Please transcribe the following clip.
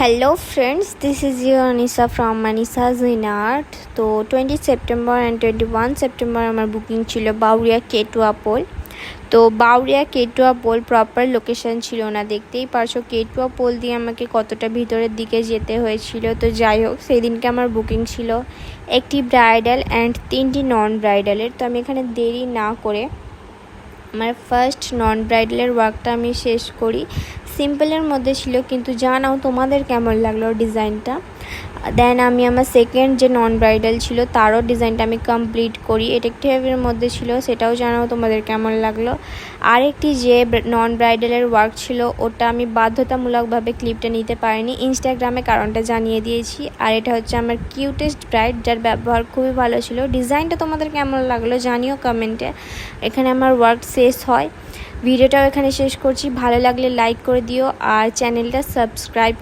Hello friends, this is your Anisa from Manisa's in Art। তো 20 September and 21 September আমার booking ছিল Bauria কেটুয়া pole. তো Bauria কেটুয়া pole proper location ছিল না, দেখতেই পারছো কেটুয়া পোল দিয়ে আমাকে কতটা ভিতরের দিকে যেতে হয়েছিল। তো যাই হোক, সেই দিনকে আমার বুকিং ছিল একটি ব্রাইডাল অ্যান্ড 3টি নন ব্রাইডালের। তো আমি এখানে দেরি না করে আমার ফার্স্ট নন ব্রাইডালের ওয়ার্কটা আমি শেষ করি। সিম্পলের মধ্যে ছিল, কিন্তু জানাও তোমাদের কেমন লাগলো ডিজাইনটা। দেন আমি আমার সেকেন্ড যে নন ব্রাইডাল ছিল তারও ডিজাইনটা আমি কমপ্লিট করি। এটা একটি হেভির মধ্যে ছিল, সেটাও জানাও তোমাদের কেমন লাগলো। আরেকটি যে নন ব্রাইডালের ওয়ার্ক ছিল ওটা আমি বাধ্যতামূলকভাবে ক্লিপটা নিতে পারিনি, ইনস্টাগ্রামে কারণটা জানিয়ে দিয়েছি। আর এটা হচ্ছে আমার কিউটেস্ট ব্রাইড, যার ব্যবহার খুবই ভালো ছিল। ডিজাইনটা তোমাদের কেমন লাগলো জানিও কমেন্টে। এখানে আমার ওয়ার্ক শেষ হয়। ভিডিওটাও এখানে শেষ করছি। ভালো লাগলে লাইক করে দিও আর চ্যানেলটা সাবস্ক্রাইব